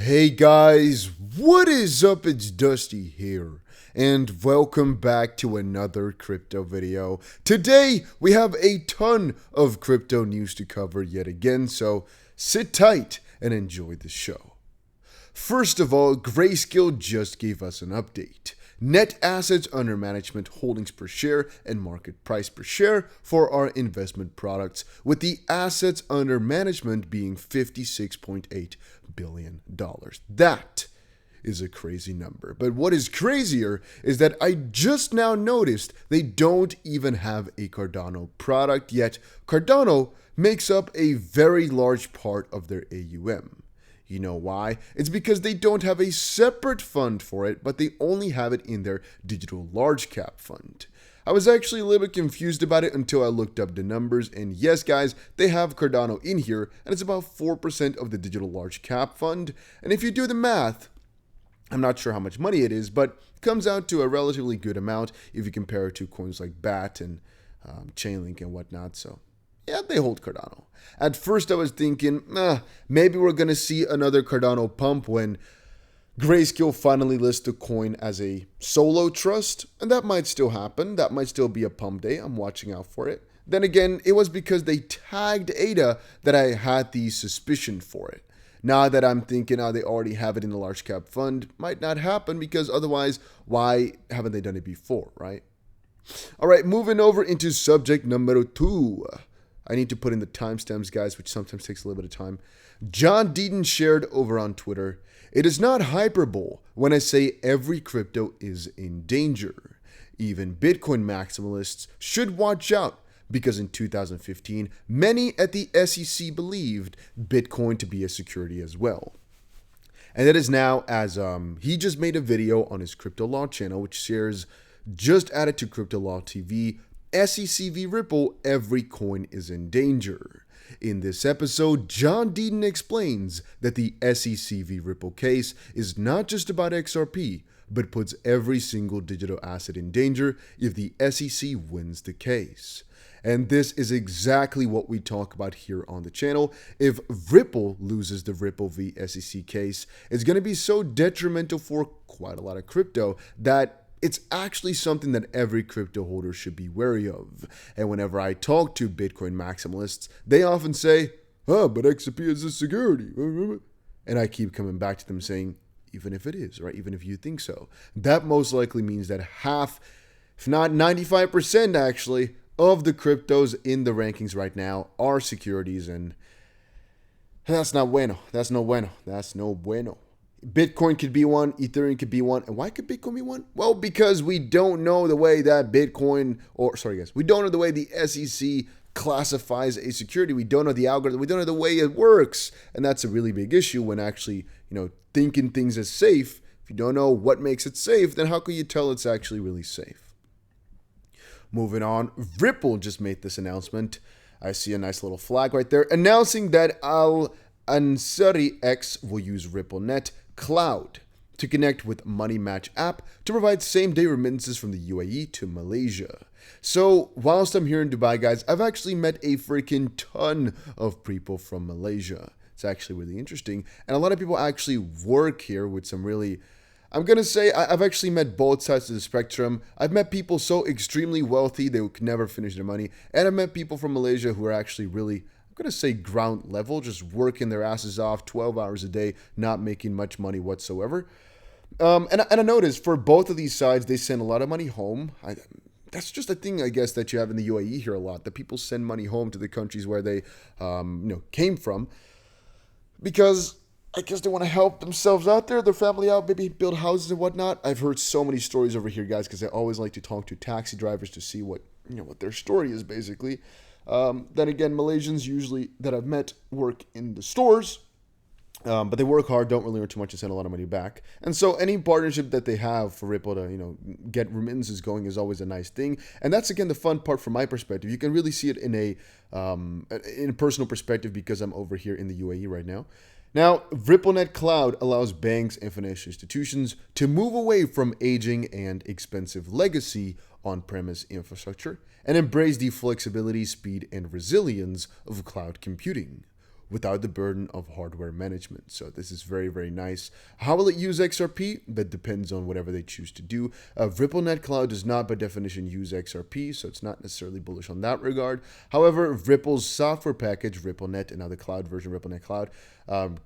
Hey guys, what is up? It's Dusty here, and welcome back to another crypto video. Today, we have a ton of crypto news to cover yet again, so sit tight and enjoy the show. First of all, Grayscale just gave us an update. Net assets under management, holdings per share, and market price per share for our investment products, with the assets under management being $56.8 billion. That is a crazy number. But what is crazier is that I just now noticed they don't even have a Cardano product, yet Cardano makes up a very large part of their AUM. You know why? It's because they don't have a separate fund for it, but they only have it in their digital large cap fund. I was actually a little bit confused about it until I looked up the numbers, and yes guys, they have Cardano in here, and it's about 4% of the digital large cap fund, and if you do the math, I'm not sure how much money it is, but it comes out to a relatively good amount if you compare it to coins like BAT and Chainlink and whatnot, so yeah, they hold Cardano. At first I was thinking, maybe we're going to see another Cardano pump when Grayscale finally lists the coin as a solo trust, and that might still happen. That might still be a pump day. I'm watching out for it. Then again, it was because they tagged ADA that I had the suspicion for it. Now that I'm thinking, they already have it in the large cap fund, might not happen because otherwise, why haven't they done it before, right? All right, moving over into subject number 2. I need to put in the timestamps, guys, which sometimes takes a little bit of time. John Deaton shared over on Twitter, "It is not hyperbole when I say every crypto is in danger. Even Bitcoin maximalists should watch out because in 2015, many at the SEC believed Bitcoin to be a security as well." And that is now as he just made a video on his Crypto Law channel, which shares just added to Crypto Law TV, SEC v Ripple, every coin is in danger. In this episode, John Deaton explains that the SEC v Ripple case is not just about XRP, but puts every single digital asset in danger if the SEC wins the case. And this is exactly what we talk about here on the channel. If Ripple loses the Ripple v SEC case, it's going to be so detrimental for quite a lot of crypto that it's actually something that every crypto holder should be wary of. And whenever I talk to Bitcoin maximalists, they often say, but XRP is a security. And I keep coming back to them saying, even if it is, right? Even if you think so. That most likely means that half, if not 95% actually, of the cryptos in the rankings right now are securities. And that's not bueno. That's no bueno. That's no bueno. Bitcoin could be one, Ethereum could be one. And why could Bitcoin be one? Well, because we don't know the way that we don't know the way the SEC classifies a security. We don't know the algorithm. We don't know the way it works. And that's a really big issue when actually, thinking things as safe. If you don't know what makes it safe, then how can you tell it's actually really safe? Moving on, Ripple just made this announcement. I see a nice little flag right there announcing that Ansari X will use RippleNet Cloud to connect with MoneyMatch app to provide same-day remittances from the UAE to Malaysia. So whilst I'm here in Dubai, guys, I've actually met a freaking ton of people from Malaysia. It's actually really interesting. And a lot of people actually work here with some really, I'm going to say, I've actually met both sides of the spectrum. I've met people so extremely wealthy they could never finish their money. And I've met people from Malaysia who are actually really, I'm going to say ground level, just working their asses off 12 hours a day, not making much money whatsoever. And I noticed for both of these sides, they send a lot of money home. That's just a thing, I guess, that you have in the UAE here a lot, that people send money home to the countries where they came from, because I guess they want to help themselves out there, their family out, maybe build houses and whatnot. I've heard so many stories over here, guys, because I always like to talk to taxi drivers to see what their story is, basically. Then again, Malaysians usually that I've met work in the stores, but they work hard, don't really earn too much, and send a lot of money back. And so any partnership that they have for Ripple to, get remittances going is always a nice thing. And that's, again, the fun part from my perspective. You can really see it in a personal perspective because I'm over here in the UAE right now. Now, RippleNet Cloud allows banks and financial institutions to move away from aging and expensive legacy on-premise infrastructure and embrace the flexibility, speed, and resilience of cloud computing. without the burden of hardware management. So this is very, very nice. How will it use XRP? That depends on whatever they choose to do. RippleNet Cloud does not by definition use XRP, so it's not necessarily bullish on that regard. However, Ripple's software package, RippleNet, and now the cloud version, RippleNet Cloud,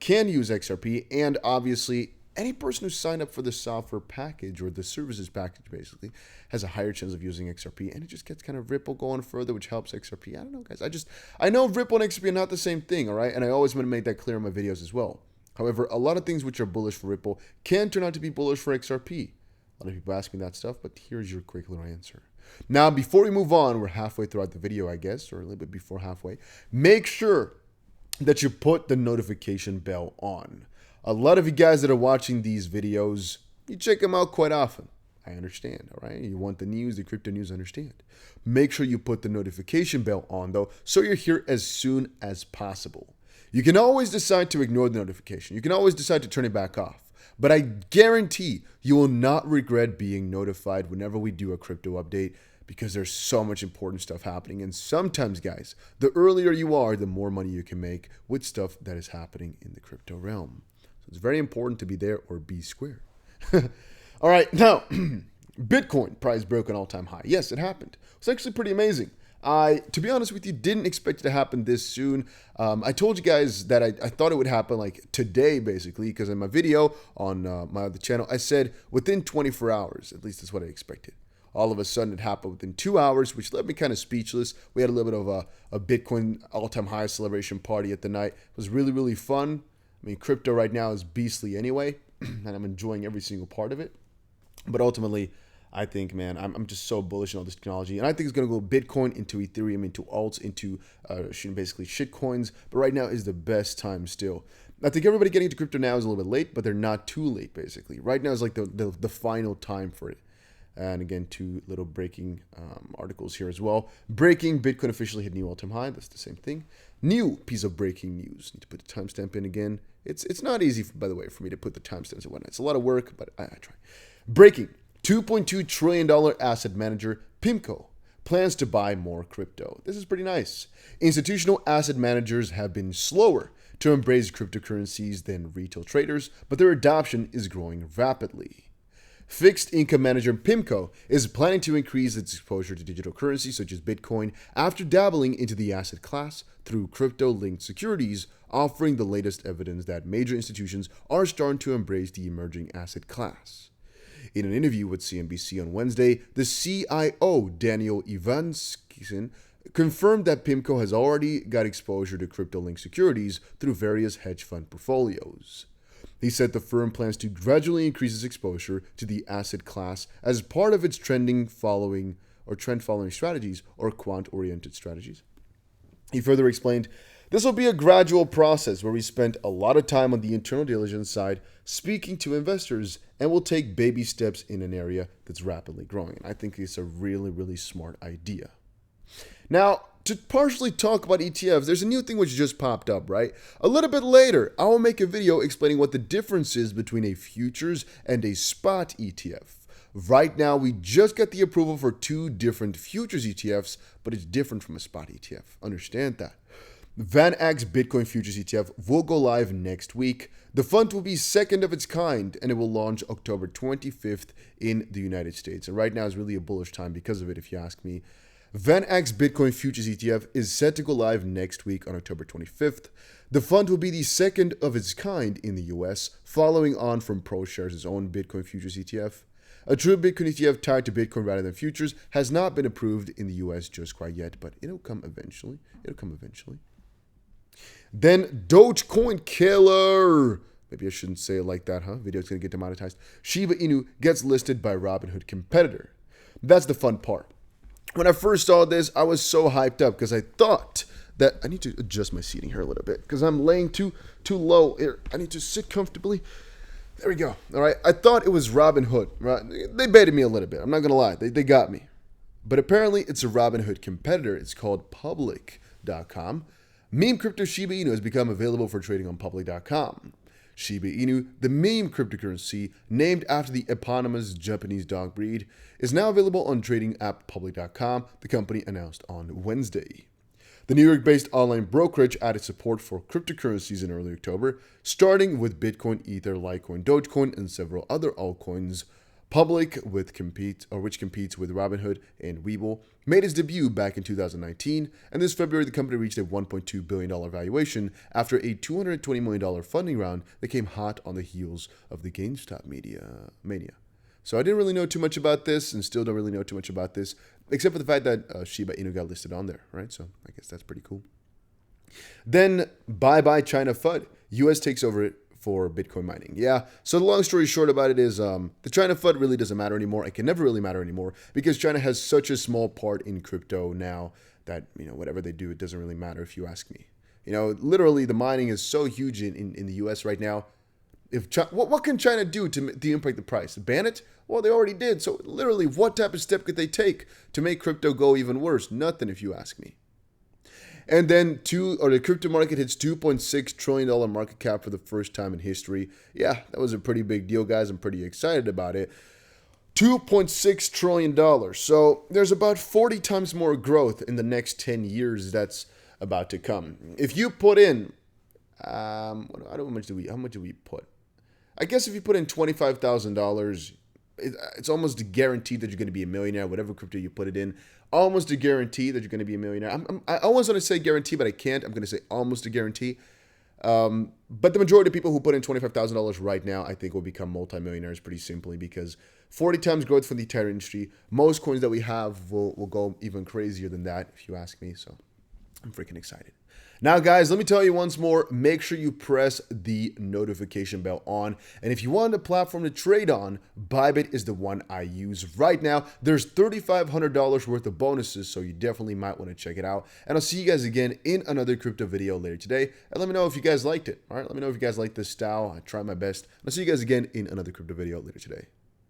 can use XRP, and obviously any person who signed up for the software package or the services package basically has a higher chance of using XRP, and it just gets kind of Ripple going further, which helps XRP. I don't know, guys. I know Ripple and XRP are not the same thing, all right? And I always want to make that clear in my videos as well. However, a lot of things which are bullish for Ripple can turn out to be bullish for XRP. A lot of people ask me that stuff, but here's your quick little answer. Now, before we move on, we're halfway throughout the video, I guess, or a little bit before halfway. Make sure that you put the notification bell on. A lot of you guys that are watching these videos, you check them out quite often. I understand, all right? You want the news, the crypto news, I understand. Make sure you put the notification bell on, though, so you're here as soon as possible. You can always decide to ignore the notification. You can always decide to turn it back off. But I guarantee you will not regret being notified whenever we do a crypto update, because there's so much important stuff happening. And sometimes, guys, the earlier you are, the more money you can make with stuff that is happening in the crypto realm. It's very important to be there or be square. All right, now, Bitcoin price broke an all-time high. Yes, it happened. It's actually pretty amazing. To be honest with you, didn't expect it to happen this soon. I told you guys that I thought it would happen like today, basically, because in my video on my other channel, I said within 24 hours. At least that's what I expected. All of a sudden, it happened within 2 hours, which left me kind of speechless. We had a little bit of a Bitcoin all-time high celebration party at the night. It was really, really fun. I mean, crypto right now is beastly anyway, and I'm enjoying every single part of it. But ultimately, I think, man, I'm just so bullish on all this technology. And I think it's going to go Bitcoin into Ethereum, into alts, into basically shit coins. But right now is the best time still. I think everybody getting into crypto now is a little bit late, but they're not too late, basically. Right now is like the final time for it. And again, two little breaking articles here as well. Breaking, Bitcoin officially hit new all-time high. That's the same thing. New piece of breaking news. Need to put the timestamp in again. It's not easy, by the way, for me to put the timestamps and whatnot. It's a lot of work, but I try. Breaking, $2.2 trillion asset manager PIMCO plans to buy more crypto. This is pretty nice. Institutional asset managers have been slower to embrace cryptocurrencies than retail traders, but their adoption is growing rapidly. Fixed income manager PIMCO is planning to increase its exposure to digital currency such as Bitcoin after dabbling into the asset class through crypto-linked securities, offering the latest evidence that major institutions are starting to embrace the emerging asset class. In an interview with CNBC on Wednesday, the CIO, Daniel Ivanskisen, confirmed that PIMCO has already got exposure to crypto-linked securities through various hedge fund portfolios. He said the firm plans to gradually increase its exposure to the asset class as part of its trend-following strategies or quant-oriented strategies. He further explained, "This will be a gradual process where we spend a lot of time on the internal diligence side speaking to investors, and we'll take baby steps in an area that's rapidly growing." And I think it's a really, really smart idea. Now, to partially talk about ETFs, there's a new thing which just popped up, right? A little bit later, I will make a video explaining what the difference is between a futures and a spot ETF. Right now, we just got the approval for two different futures ETFs, but it's different from a spot ETF. Understand that. VanEck's Bitcoin Futures ETF will go live next week. The fund will be second of its kind, and it will launch October 25th in the United States. And right now is really a bullish time because of it, if you ask me. VanEck's Bitcoin Futures ETF is set to go live next week on October 25th. The fund will be the second of its kind in the US, following on from ProShares' own Bitcoin Futures ETF. A true Bitcoin ETF tied to Bitcoin rather than futures has not been approved in the US just quite yet, but it'll come eventually. Then Dogecoin killer. Maybe I shouldn't say it like that, huh? Video's gonna get demonetized. Shiba Inu gets listed by Robinhood competitor. That's the fun part. When I first saw this, I was so hyped up because I thought that I need to adjust my seating here a little bit because I'm laying too low here. I need to sit comfortably. There we go. All right. I thought it was Robinhood. Right? They baited me a little bit. I'm not going to lie. They got me. But apparently it's a Robinhood competitor. It's called public.com. Meme crypto Shiba Inu has become available for trading on public.com. Shiba Inu, the meme cryptocurrency named after the eponymous Japanese dog breed, is now available on trading app public.com, the company announced on Wednesday. The New York-based online brokerage added support for cryptocurrencies in early October, starting with Bitcoin, Ether, Litecoin, Dogecoin, and several other altcoins. Public, which competes with Robinhood and Webull, made its debut back in 2019, and this February the company reached a $1.2 billion valuation after a $220 million funding round that came hot on the heels of the GameStop mania. So I didn't really know too much about this, and still don't really know too much about this, except for the fact that Shiba Inu got listed on there, right? So I guess that's pretty cool. Then bye-bye China FUD. US takes over it for Bitcoin mining. Yeah, so the long story short about it is the China FUD really doesn't matter anymore. It can never really matter anymore because China has such a small part in crypto now that, whatever they do, it doesn't really matter if you ask me. Literally the mining is so huge in the US right now. If what can China do to impact the price? Ban it? Well, they already did. So literally, what type of step could they take to make crypto go even worse? Nothing, if you ask me. And then the crypto market hits $2.6 trillion market cap for the first time in history. Yeah, that was a pretty big deal, guys. I'm pretty excited about it. $2.6 trillion. So there's about 40 times more growth in the next 10 years that's about to come. If you put in, how much do we put? I guess if you put in $25,000, it's almost guaranteed that you're going to be a millionaire, whatever crypto you put it in. Almost a guarantee that you're going to be a millionaire. I almost want to say guarantee, but I can't. I'm going to say almost a guarantee. But the majority of people who put in $25,000 right now, I think will become multimillionaires pretty simply because 40 times growth for the entire industry. Most coins that we have will go even crazier than that, if you ask me. So I'm freaking excited. Now, guys, let me tell you once more, make sure you press the notification bell on. And if you want a platform to trade on, Bybit is the one I use right now. There's $3,500 worth of bonuses, so you definitely might want to check it out. And I'll see you guys again in another crypto video later today. And let me know if you guys liked it. All right, let me know if you guys like this style. I tried my best. I'll see you guys again in another crypto video later today.